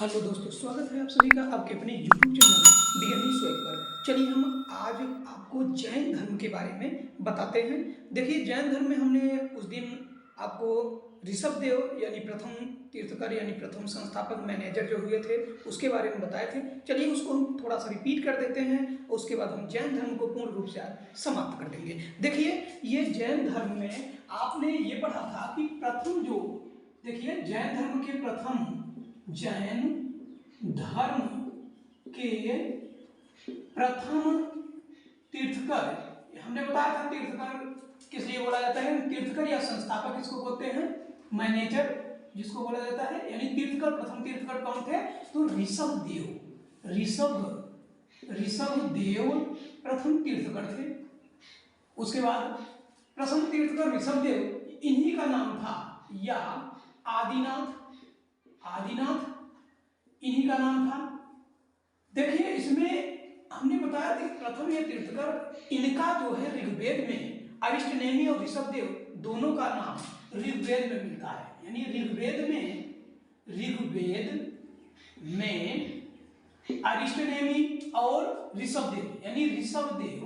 Hello दोस्तों, स्वागत है आप सभी का आपके अपने यूट्यूब चैनल बिगिनिंग स्वैग पर। चलिए हम आज आपको जैन धर्म के बारे में बताते हैं। देखिए, जैन धर्म में हमने उस दिन आपको ऋषभदेव यानी प्रथम तीर्थकर यानी प्रथम संस्थापक मैनेजर जो हुए थे उसके बारे में बताए थे। चलिए उसको हम थोड़ा सा रिपीट कर देते हैं, उसके बाद हम जैन धर्म को पूर्ण रूप से आज समाप्त कर देंगे। देखिए, ये जैन धर्म में आपने ये पढ़ा था कि प्रथम जो, देखिए जैन धर्म के प्रथम जैन धर्म के प्रथम तीर्थकर, हमने बताया था तीर्थकर किस लिए बोला जाता है। तीर्थकर या संस्थापक किसको बोलते हैं? मैनेजर जिसको बोला जाता है। यानी तीर्थकर, प्रथम तीर्थकर कौन थे? तो ऋषभदेव प्रथम तीर्थकर थे। उसके बाद प्रथम तीर्थकर ऋषभदेव, इन्हीं का नाम था, या आदिनाथ इन्हीं का नाम था। देखिए, इसमें हमने बताया था प्रथम ये तीर्थकर, इनका जो है ऋग्वेद में अरिष्टनेमी और ऋषभदेव दोनों का नाम ऋग्वेद में मिलता है। यानी ऋग्वेद में अरिष्टनेमी और ऋषभदेव, यानी ऋषभदेव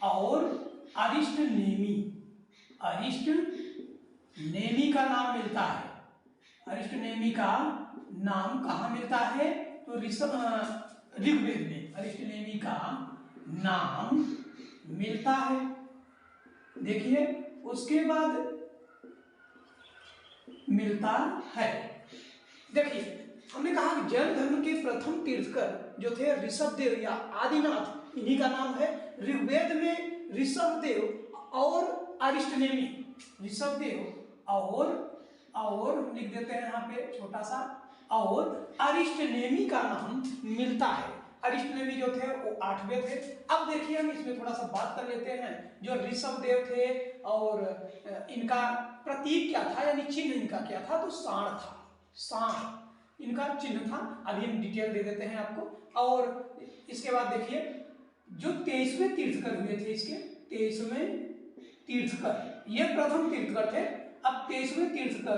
और अरिष्टनेमी का नाम मिलता है। अरिष्टनेमी का नाम कहाँ मिलता है? तो ऋग्वेद में अरिष्टनेमी का नाम मिलता है। देखिए, उसके बाद मिलता है। देखिए, हमने कहा कि जैन धर्म के प्रथम तीर्थकर जो थे ऋषभदेव या आदिनाथ, इन्हीं का नाम है। ऋग्वेद में ऋषभदेव और अरिष्टनेमी, ऋषभदेव और लिख देते हैं यहाँ पे छोटा सा, और अरिष्टनेमी का नाम मिलता है। अरिष्टनेमी जो थे वो 8वें थे। अब देखिए, हम इसमें थोड़ा सा बात कर लेते हैं। जो ऋषभदेव थे और इनका प्रतीक क्या था, यानी चिन्ह इनका क्या था? तो सांड था। सांड इनका चिन्ह था। अभी हम डिटेल दे देते हैं आपको। और इसके बाद देखिए, जो 23वें तीर्थकर हुए थे, इसके 23वें तीर्थकर, ये प्रथम तीर्थकर थे। अब 23वें तीर्थकर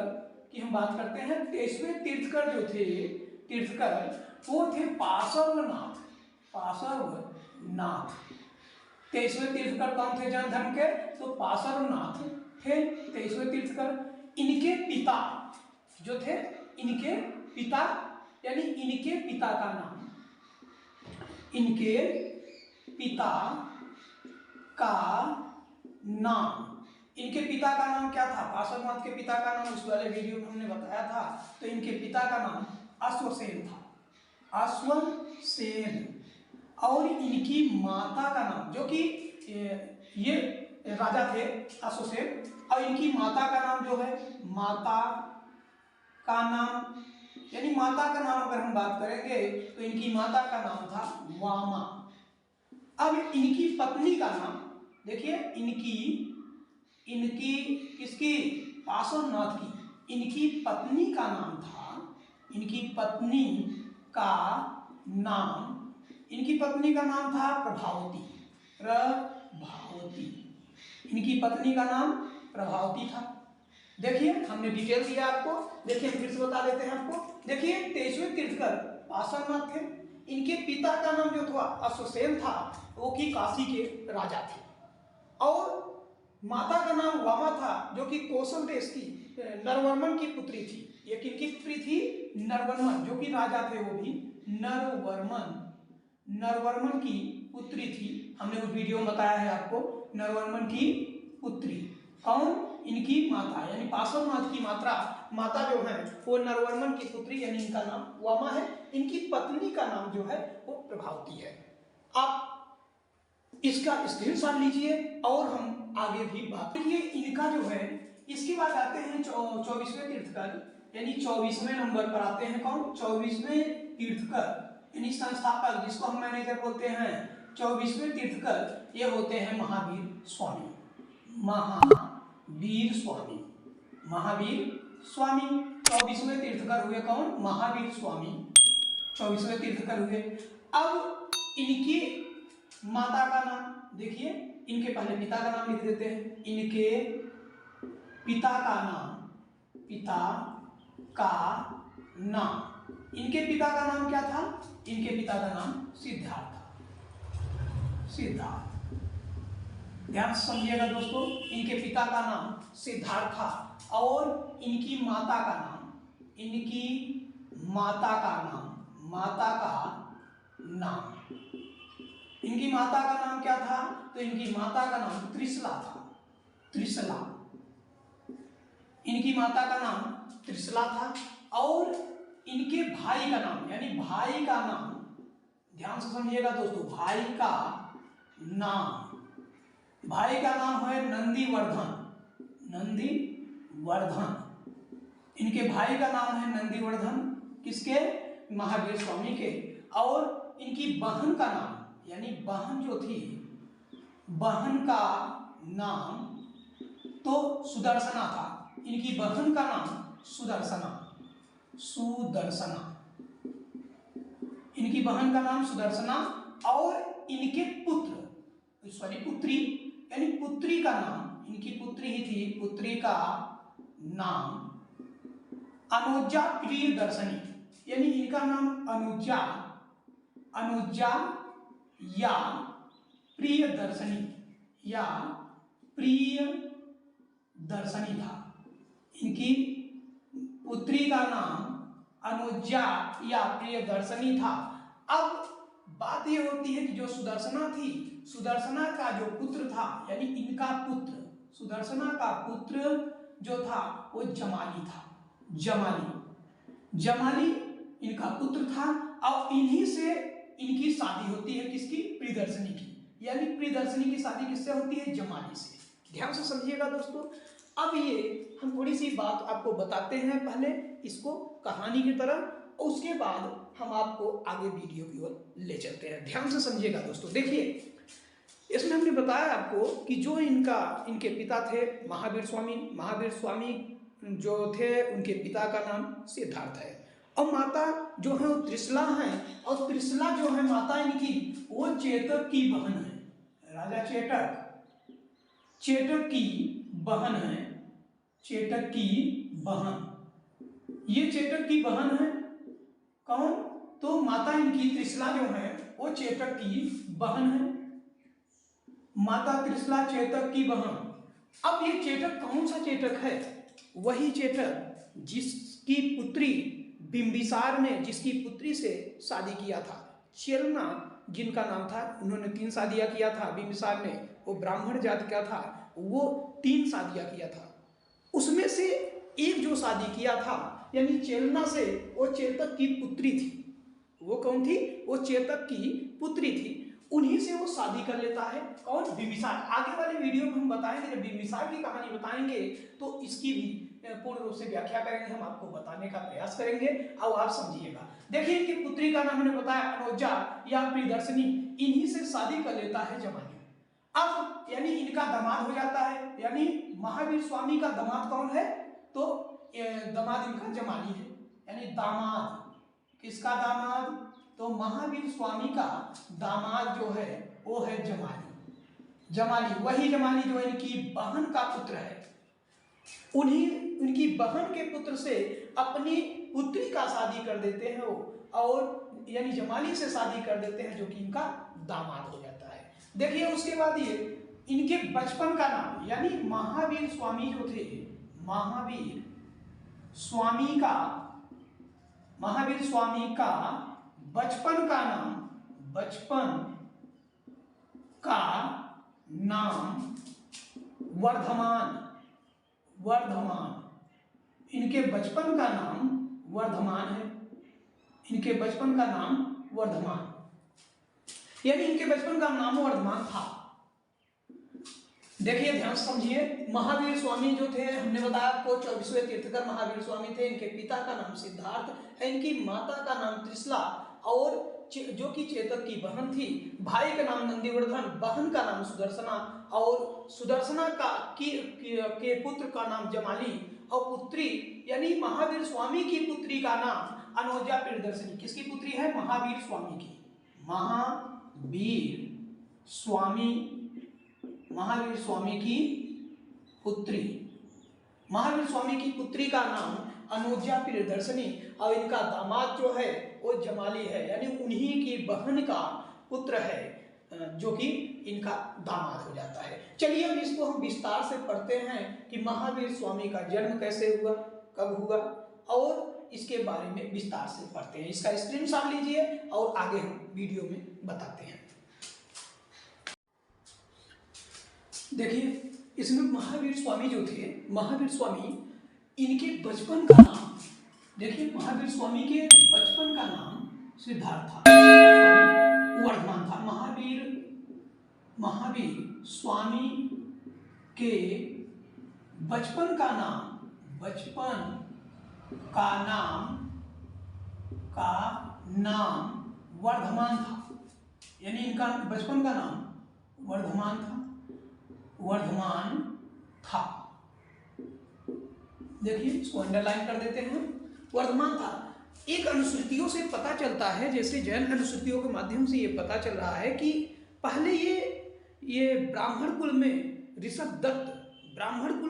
की हम बात करते हैं। 23वें तीर्थकर जो थे तीर्थकर, वो थे पार्श्वनाथ। 23वें तीर्थकर कौन थे जैन धर्म के? तो पार्श्वनाथ थे 23वें तीर्थकर। इनके पिता जो थे, इनके पिता यानी इनके पिता का नाम, इनके पिता का नाम क्या था? पार्श्वनाथ के पिता का नाम उस वाले वीडियो में हमने बताया था। तो इनके पिता का नाम अश्वसेन था, अश्वसेन। और इनकी माता का नाम, जो कि ये राजा थे अश्वसेन, और इनकी माता का नाम जो है, माता का नाम, यानी माता का नाम अगर हम बात करेंगे तो इनकी माता का नाम था वामा। अब इनकी पत्नी का नाम देखिए, इनकी किसकी? पार्श्वनाथ की। इनकी पत्नी का नाम था, इनकी पत्नी का नाम था प्रभावती। इनकी पत्नी का नाम प्रभावती था। देखिए, हमने डिटेल दिया आपको। देखिए, फिर से बता देते हैं आपको। देखिए, 23वें तीर्थकर पार्श्वनाथ थे। इनके पिता का नाम जो था अश्वसेन था, वो कि काशी के राजा थे। और माता का नाम वामा था, जो कि कौशल देश की नरवर्मन की पुत्री थी। ये किनकी पुत्री थी? नरवर्मन, जो कि राजा थे, वो भी नरवर्मन की पुत्री थी। हमने उस वीडियो में बताया है आपको, नरवर्मन की पुत्री। कौन? इनकी माता, यानी पार्श्वनाथ की माता जो है वो नरवर्मन की पुत्री, यानी इनका नाम वामा है। इनकी पत्नी का नाम जो है वो प्रभावती है। आप इसका स्क्रीनशॉट लीजिए और हम आगे भी बात करिए। इनका जो है, इसके बाद आते हैं 24वें तीर्थकर, यानी 24वें नंबर पर आते हैं। कौन? 24वें तीर्थकर, यानी संस्थापक, जिसको हम मैनेजर बोलते हैं। 24वें तीर्थकर ये होते हैं महावीर स्वामी। महावीर स्वामी 24वें तीर्थकर हुए। कौन? महावीर स्वामी 24वें तीर्थकर हुए। अब इनकी माता का नाम देखिए, इनके पहले पिता का नाम लिख देते हैं। इनके पिता का नाम का नाम, इनके पिता का नाम क्या था? इनके पिता का नाम सिद्धार्थ था। सिद्धार्थ, ध्यान से समझिएगा दोस्तों, इनके पिता का नाम सिद्धार्थ था और इनकी माता का नाम, इनकी माता का नाम, माता का नाम, इनकी माता का नाम क्या था? तो इनकी माता का नाम त्रिशला था। त्रिशला, इनकी माता का नाम त्रिशला था और इनके भाई का नाम, यानी भाई का नाम, ध्यान से समझिएगा दोस्तों, भाई का नाम, भाई का नाम है नंदीवर्धन। नंदीवर्धन, इनके भाई का नाम है नंदीवर्धन, किसके? महावीर स्वामी के। और इनकी बहन का नाम, यानी बहन जो थी, बहन का नाम तो सुदर्शना था। इनकी बहन का नाम सुदर्शना, सुदर्शना, इनकी बहन का नाम सुदर्शना और इनके पुत्र, सॉरी पुत्री, यानी पुत्री का नाम, इनकी पुत्री ही थी, पुत्री का नाम अनुजा प्रियदर्शनी, यानी इनका नाम अनुजा, अनुजा या प्रियदर्शनी, या प्रियदर्शनी था। इनकी पुत्री का नाम अनुजा या प्रियदर्शनी था। अब बात यह होती है कि जो सुदर्शना थी, सुदर्शना का जो पुत्र था, यानी इनका पुत्र, सुदर्शना का पुत्र जो था वो जमाली था। जमाली, जमाली इनका पुत्र था और इन्हीं से इनकी शादी होती है, किसकी? प्रियदर्शनी की, यानी प्रियदर्शनी की शादी किससे होती है? जमाली से। ध्यान से समझिएगा दोस्तों। अब ये हम थोड़ी सी बात आपको बताते हैं, पहले इसको कहानी की तरह, और उसके बाद हम आपको आगे वीडियो की ओर ले चलते हैं। ध्यान से समझिएगा दोस्तों। देखिए, इसमें हमने बताया आपको कि जो इनके पिता थे महावीर स्वामी, महावीर स्वामी जो थे उनके पिता का नाम सिद्धार्थ है और माता जो है वो त्रिशला है, और त्रिशला जो है माता इनकी वो चेतक की बहन है। राजा चेतक की बहन है, चेतक की बहन, ये चेतक की बहन है। कौन? तो माता इनकी त्रिशला जो है वो चेतक की बहन है, माता त्रिशला चेतक की बहन। अब ये चेतक कौन सा चेतक है? वही चेतक जिसकी पुत्री बिंबिसार ने जिसकी पुत्री से शादी किया था। चेलना जिनका नाम था, उन्होंने 3 शादियां किया था। बिंबिसार ने, वो ब्राह्मण जाति का था, वो 3 शादियां किया था। उसमें से एक जो शादी किया था, यानी चेलना से, वो चेतक की पुत्री थी। वो कौन थी? वो चेतक की पुत्री थी। उन्हीं से वो शादी कर लेता है। कौन? बिंबिसार। आगे वाले वीडियो में हम बताएंगे, जब बिंबिसार की कहानी बताएंगे तो इसकी भी पूर्ण रूप से व्याख्या करेंगे, हम आपको बताने का प्रयास करेंगे और आप समझिएगा। देखिए, इनकी पुत्री का नाम हमने बताया अनुजा या प्रियदर्शनी, इन्हीं से शादी कर लेता है जमाली। अब यानी इनका दामाद हो जाता है, यानी महावीर स्वामी का दामाद कौन है? तो दामाद इनका जमाली है, यानी दामाद, किसका दामाद? तो महावीर स्वामी का दामाद जो है वो है जमाली। जमाली, वही जमाली जो इनकी बहन का पुत्र है। उन्हीं उनकी बहन के पुत्र से अपनी पुत्री का शादी कर देते हैं वो, और यानी जमाली से शादी कर देते हैं, जो कि इनका दामाद हो जाता है। देखिए, उसके बाद ये इनके बचपन का नाम, यानी महावीर स्वामी जो थे, महावीर स्वामी का बचपन का नाम, बचपन का नाम वर्धमान, वर्धमान, इनके बचपन का नाम वर्धमान है। इनके बचपन का नाम वर्धमान, यानी इनके बचपन का नाम वर्धमान था। देखिए, ध्यान समझिए, महावीर स्वामी जो थे, हमने बताया आपको 24वें तीर्थकर महावीर स्वामी थे। इनके पिता का नाम सिद्धार्थ है, इनकी माता का नाम त्रिशला, और जो कि चेतक की बहन थी। भाई का नाम नंदीवर्धन, बहन का नाम सुदर्शना, और सुदर्शना के पुत्र का नाम जमाली, और पुत्री यानी महावीर स्वामी की पुत्री का नाम अनुजा प्रियदर्शनी। किसकी पुत्री है? महावीर स्वामी की। महावीर स्वामी की पुत्री, महावीर स्वामी की पुत्री का नाम अनुजा प्रियदर्शनी, और इनका दामाद जो है वो जमाली है, यानी उन्हीं की बहन का पुत्र है जो कि इनका दामाद हो जाता है। चलिए अब इसको हम विस्तार से पढ़ते हैं कि महावीर स्वामी का जन्म कैसे हुआ, कब हुआ, और इसके बारे में विस्तार से पढ़ते हैं। इसका स्क्रीनशॉट लीजिए और आगे हम वीडियो में बताते हैं। देखिए इसमें महावीर स्वामी जो थे, महावीर स्वामी इनके बचपन का नाम, देखिए महावीर स्वामी के बचपन का नाम सिद्धार्थ था, वर्धमान था। महावीर स्वामी के बचपन का नाम वर्धमान था, यानी इनका बचपन का नाम वर्धमान था। देखिए इसको अंडरलाइन कर देते हैं, वर्धमान था। एक अनुश्रुतियों से पता चलता है, जैसे जैन अनुश्रुतियों के माध्यम से ये पता चल रहा है कि पहले ये ब्राह्मण कुल में ऋषभ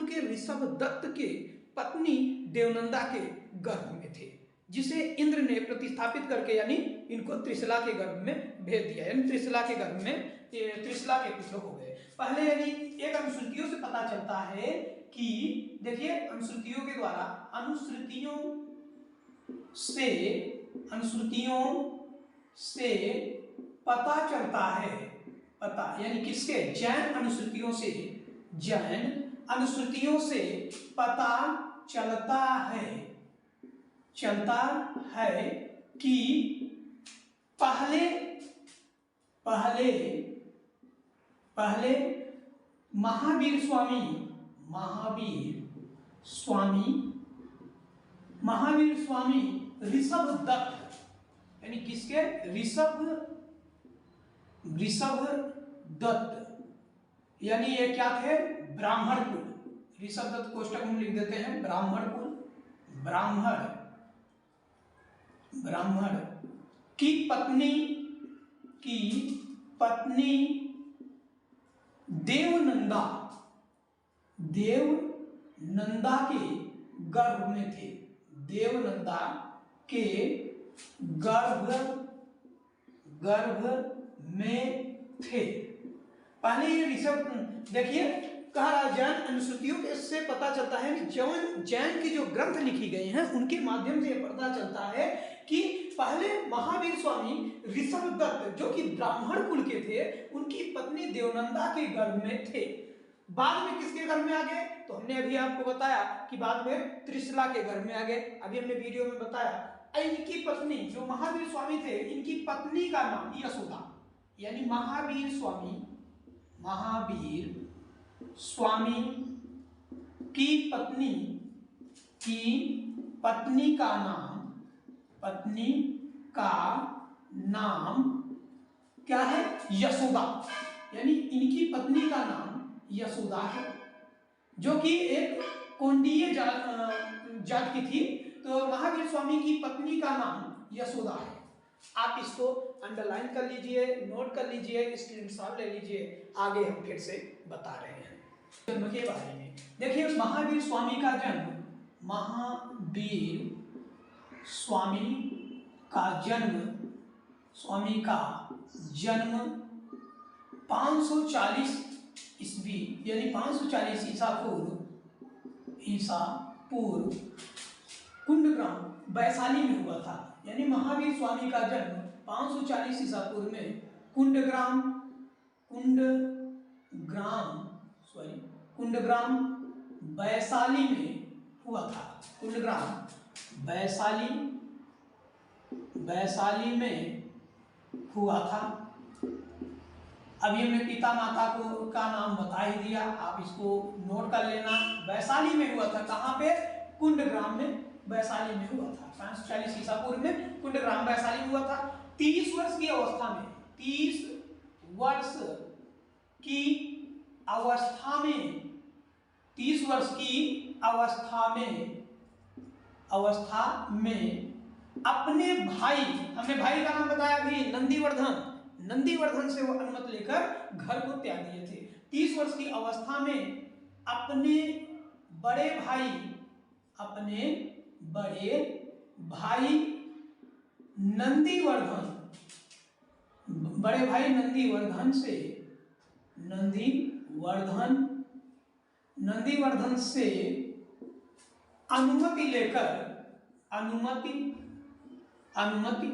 के ऋषभ दत्त के पत्नी देवनंदा के गर्भ में थे, जिसे इंद्र ने प्रतिस्थापित करके यानी इनको त्रिशला के गर्भ में भेज दिया, यानी त्रिशला के गर्भ में त्रिशला के पुत्र हो गए। पहले यानी एक अनुश्रुतियों से पता चलता है कि देखिए अनुश्रुतियों के द्वारा अनुश्रुतियों से पता चलता है, पता यानी किसके, जैन अनुश्रुतियों से पता चलता है कि पहले महावीर स्वामी ऋषभ दत्त, यानी किसके, ऋषभ दत्त, यानी ये क्या थे, ब्राह्मण कुल। ऋषभ दत्त कोष्टक में लिख देते हैं, ब्राह्मण कुल, ब्राह्मण की पत्नी देवनंदा के गर्भ में थे, देवनंदा के गर्भ में थे। पहले ये ऋषभ, देखिए कह रहा जैन अनुश्रुतियों से पता चलता है कि जैन की जो ग्रंथ लिखी गए हैं उनके माध्यम से पता चलता है कि पहले महावीर स्वामी ऋषभ दत्त जो कि ब्राह्मण कुल के थे, उनकी पत्नी देवनंदा के गर्भ में थे। बाद में किसके गर्भ में आ गए, तो हमने अभी आपको बताया कि बाद में त्रिशला के गर्भ में आ गए। अभी हमने वीडियो में बताया। इनकी पत्नी जो महावीर स्वामी थे, इनकी पत्नी का नाम यशोदा, यानी महावीर स्वामी की पत्नी का नाम क्या है, यशोदा, यानी इनकी पत्नी का नाम यशोदा है, जो कि एक कोंडीय जात की थी। तो महावीर स्वामी की पत्नी का नाम यशोदा है। आप इसको अंडरलाइन कर लीजिए, नोट कर लीजिए, स्क्रीनशॉट ले लीजिए। आगे हम फिर से बता रहे हैं जन्म के बारे में। देखिए महावीर स्वामी का जन्म, स्वामी का जन्म 540 ईस्वी यानी 540 ईसा पूर्व कुंडग्राम वैशाली में हुआ था। यानी महावीर स्वामी का जन्म 540 ईसा पूर्व में कुंडग्राम वैशाली में हुआ था। कुंडग्राम वैशाली में हुआ था। अभी हमने पिता माता का नाम बता ही दिया, आप इसको नोट कर लेना। वैशाली में हुआ था, कहाँ पे, कुंडग्राम में वैशाली में हुआ था। 540 ईसा पूर्व में कुंडग्राम वैशाली में हुआ था। 30 वर्ष की अवस्था में 30 वर्ष की अवस्था में अपने भाई, हमने भाई का नाम बताया अभी, नंदीवर्धन से वो अनुमति लेकर घर को त्याग दिए थे। 30 वर्ष की अवस्था में अपने बड़े भाई नंदीवर्धन, बड़े भाई नंदीवर्धन से अनुमति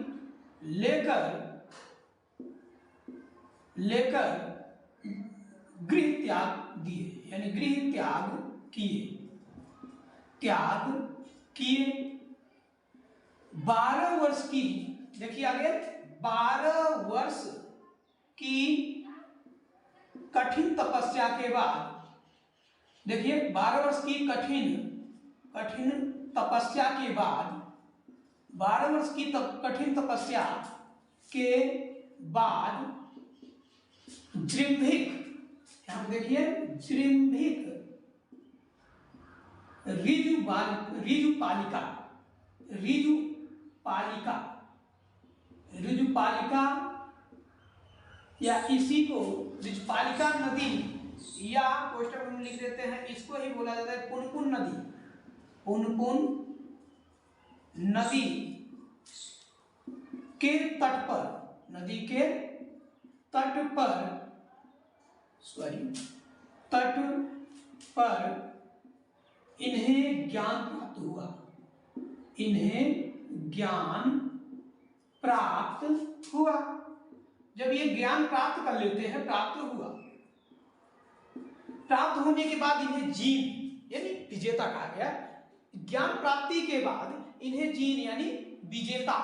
लेकर गृह त्याग दिए, यानी गृह त्याग किए। 12 वर्ष की, देखिए आगे, 12 वर्ष की कठिन तपस्या के बाद, देखिए 12 वर्ष की कठिन तपस्या के बाद, 12 वर्ष की कठिन तपस्या के बाद जृंभिक, यहां पे देखिए जृंभिक ऋजुपालिका या इसी को ऋजुपालिका नदी, या पोस्टर में लिख देते हैं, इसको ही बोला जाता है पुनपुन नदी के तट पर इन्हें ज्ञान प्राप्त हुआ। जब ये ज्ञान प्राप्त कर लेते हैं, प्राप्त होने के बाद इन्हें जीन यानी विजेता कहा गया। ज्ञान प्राप्ति के बाद इन्हें जीन यानी विजेता।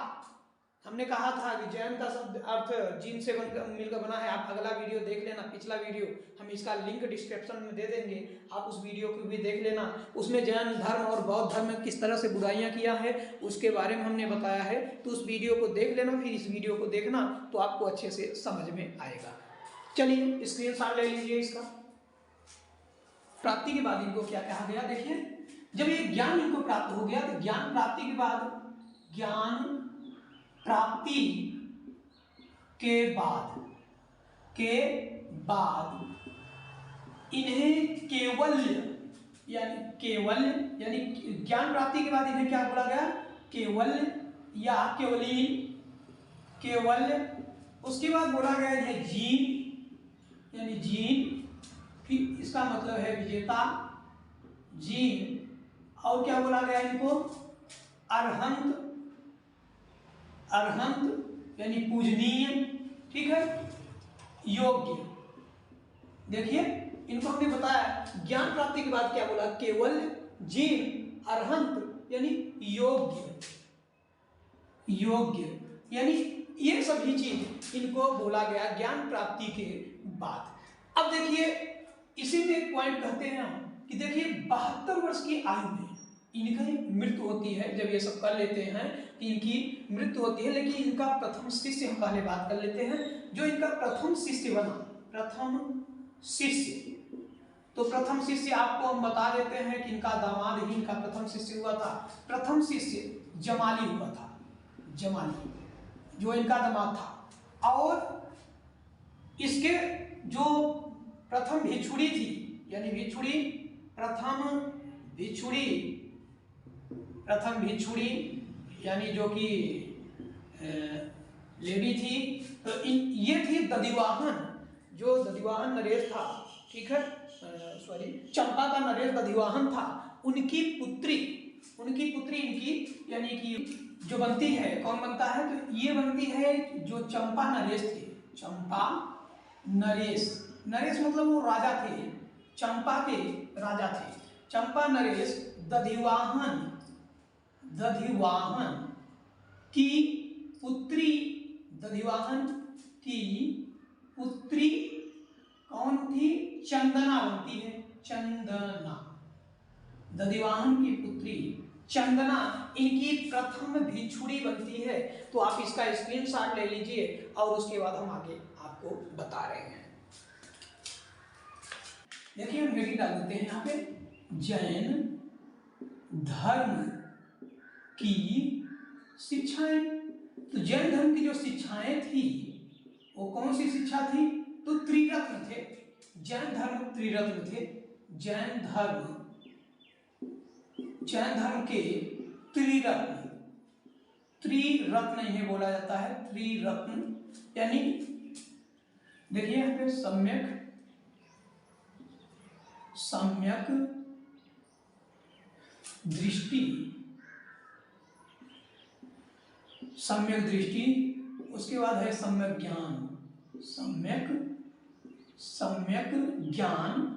हमने कहा था कि जैन का शब्द अर्थ जीन से मिलकर बना है। आप अगला वीडियो देख लेना, पिछला वीडियो, हम इसका लिंक डिस्क्रिप्शन में दे देंगे, आप उस वीडियो को भी देख लेना। उसमें जैन धर्म और बौद्ध धर्म में किस तरह से बुराइयां किया है उसके बारे में हमने बताया है, तो उस वीडियो को देख लेना, फिर इस वीडियो को देखना, तो आपको अच्छे से समझ में आएगा। चलिए स्क्रीनशॉट ले लीजिए इसका। प्राप्ति के बाद इनको क्या कहा गया, देखिए जब ये ज्ञान इनको प्राप्त हो गया, तो ज्ञान प्राप्ति के बाद इन्हें केवल्य यानी ज्ञान प्राप्ति के बाद इन्हें क्या बोला गया, केवल्य या केवल्य। उसके बाद बोला गया इन्हें जीन यानी जीन, फिर इसका मतलब है विजेता, जीन। और क्या बोला गया इनको, अरहंत यानी पूजनीय, ठीक है, योग्य। देखिए इनको हमने बताया ज्ञान प्राप्ति के बाद क्या बोला, केवल, जीन, अरहंत यानी योग्य, यानी ये सभी चीज इनको बोला गया ज्ञान प्राप्ति के बाद। अब देखिए इसी में एक पॉइंट कहते हैं हम कि देखिए 72 वर्ष की आयु में इनकी मृत्यु होती है। जब ये सब कर लेते हैं कि इनकी मृत्यु होती है, लेकिन इनका प्रथम शिष्य हम पहले बात कर लेते हैं। जो इनका प्रथम शिष्य बना, तो प्रथम शिष्य आपको हम बता देते हैं कि इनका दामाद ही इनका प्रथम शिष्य हुआ था। प्रथम शिष्य जमाली हुआ था, जो इनका दामाद था। और इसके जो प्रथम भिक्षुड़ी थी, यानी प्रथम भिक्षुड़ी यानी जो कि लेडी थी, तो ये थी दधिवाहन, जो दधिवाहन नरेश था, ठीक है, चंपा का नरेश दधिवाहन था। उनकी पुत्री इनकी यानी कि जो बनती है, कौन बनता है, तो ये बनती है जो चंपा नरेश थे। नरेश मतलब वो राजा थे, चंपा के राजा थे। चंपा नरेश दधिवाहन की पुत्री कौन थी, चंदना बनती है, दधिवाहन की पुत्री चंदना इनकी प्रथम भिक्षुड़ी बनती है। तो आप इसका स्क्रीनशॉट ले लीजिए और उसके बाद हम आगे आपको बता रहे हैं। देखिए हम हेडिंग डाल देते हैं यहाँ पे, जैन धर्म की शिक्षाएं। तो जैन धर्म की जो शिक्षाएं थी वो कौन सी शिक्षा थी, तो त्रिरत्न थे। जैन धर्म त्रिरत्न थे। जैन धर्म के त्रिरत्न, त्रिरत्न इन्हें बोला जाता है, त्रिरत्न। यानी देखिए यहाँ पे सम्यक, सम्यक दृष्टि, सम्यक दृष्टि, उसके बाद है सम्यक ज्ञान, सम्यक, सम्यक ज्ञान,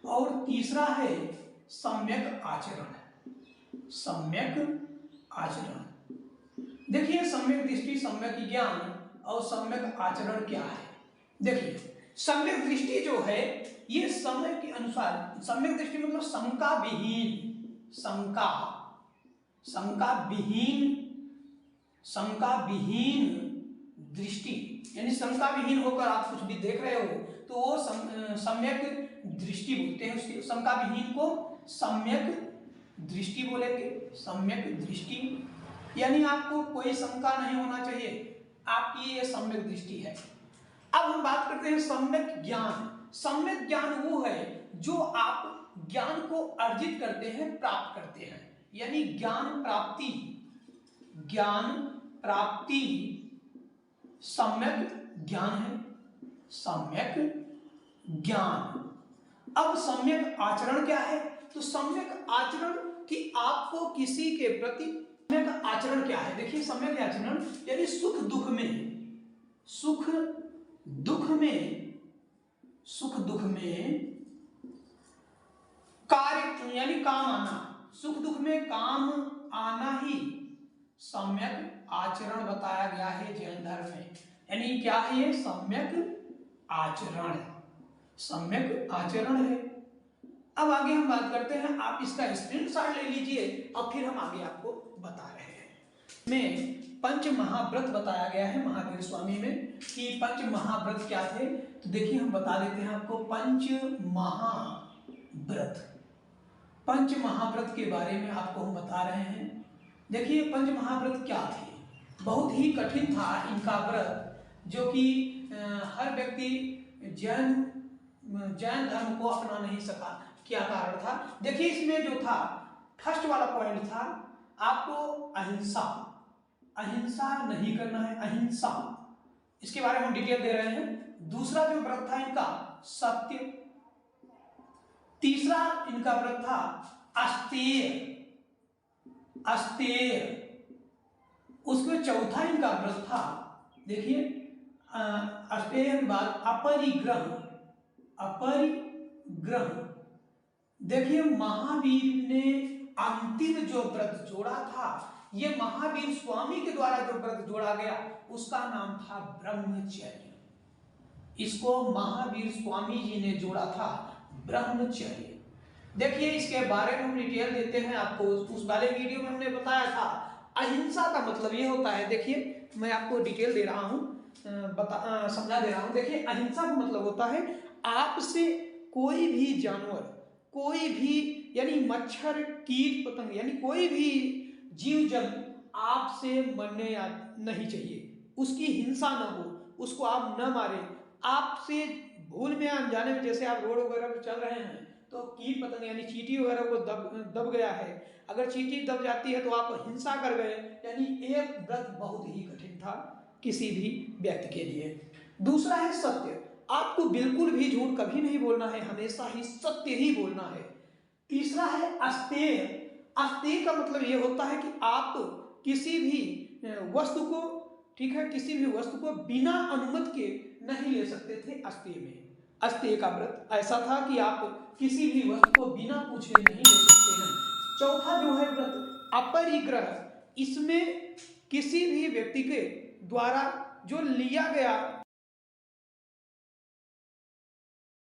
और तीसरा है सम्यक आचरण, सम्यक आचरण। देखिए सम्यक दृष्टि, सम्यक ज्ञान और सम्यक आचरण क्या है। देखिए सम्यक दृष्टि जो है ये समय के अनुसार, सम्यक दृष्टि मतलब शंका विहीन, शंका, शंका विहीन, शंका विहीन दृष्टि, यानी शंका विहीन होकर आप कुछ भी देख रहे हो तो वो सम्यक दृष्टि बोलते हैं उसकी। शंका विहीन को सम्यक दृष्टि बोलेंगे, सम्यक दृष्टि, यानी आपको कोई शंका नहीं होना चाहिए, आपकी ये सम्यक दृष्टि है। अब हम बात करते हैं सम्यक ज्ञान। सम्यक ज्ञान वो है जो आप ज्ञान को अर्जित करते हैं, प्राप्त करते हैं, यानी ज्ञान प्राप्ति, ज्ञान प्राप्ति सम्यक ज्ञान है, सम्यक ज्ञान। अब सम्यक आचरण क्या है, तो सम्यक आचरण कि आपको किसी के प्रति, सम्यक आचरण क्या है, देखिए सम्यक आचरण यानी सुख दुख में, सुख दुख में, सुख दुख में कार्य यानी काम आना, सुख दुख में काम आना ही सम्यक आचरण बताया गया है जैन धर्म में। यानी क्या है ये सम्यक आचरण, सम्यक आचरण है। अब आगे हम बात करते हैं, आप इसका स्क्रीनशॉट ले लीजिए और फिर हम आगे आपको बता रहे हैं। में पंच महाव्रत बताया गया है महावीर स्वामी में कि पंच महाव्रत क्या थे, तो देखिए हम बता देते हैं आपको पंच महाव्रत, पंच महाव्रत के बारे में आपको हम बता रहे हैं। देखिए पंच महाव्रत क्या थे, बहुत ही कठिन था इनका व्रत, जो कि हर व्यक्ति जैन धर्म को अपना नहीं सका। क्या कारण था, देखिए इसमें जो था फर्स्ट वाला पॉइंट था आपको अहिंसा, अहिंसा नहीं करना है, अहिंसा, इसके बारे में हम डिटेल दे रहे हैं। दूसरा जो व्रत था इनका सत्य, तीसरा इनका व्रत था अस्तेय, अस्तेय, उसके चौथा इनका व्रत था, देखिए अस्तेय के बाद अपरिग्रह, अपरिग्रह। देखिए महावीर ने अंतिम जो व्रत जोड़ा था, ये महावीर स्वामी के द्वारा जो व्रत जोड़ा गया उसका नाम था ब्रह्मचर्य, इसको महावीर स्वामी जी ने जोड़ा था ब्रह्मचर्य। देखिए इसके बारे में हम डिटेल देते हैं आपको, उस वाले वीडियो में हमने बताया था अहिंसा का मतलब ये होता है, देखिए मैं आपको डिटेल दे रहा हूँ, समझा दे रहा हूँ। देखिए अहिंसा का मतलब होता है आपसे कोई भी जानवर, कोई भी यानी मच्छर कीट पतंग यानी कोई भी जीव जंतु आपसे मरने नहीं चाहिए, उसकी हिंसा न हो, उसको आप न मारें। आपसे भूल में अनजाने में, जैसे आप रोड वगैरह पर चल रहे हैं तो कीट पतंग यानी चींटी वगैरह को दब गया है, अगर चींटी दब जाती है तो आप हिंसा कर गए, यानी एक व्रत बहुत ही कठिन था किसी भी व्यक्ति के लिए। दूसरा है सत्य, आपको बिल्कुल भी झूठ कभी नहीं बोलना है, हमेशा ही सत्य ही बोलना है। तीसरा है अस्तेय, अस्तेय का मतलब ये होता है कि आप किसी भी वस्तु को, ठीक है, किसी भी वस्तु को बिना अनुमति के नहीं ले सकते थे अस्तेय में। अस्तेय का व्रत ऐसा था कि आप किसी भी वस्तु को बिना पूछे नहीं ले सकते हैं। चौथा जो है व्रत अपरिग्रह, इसमें किसी भी व्यक्ति के द्वारा जो लिया गया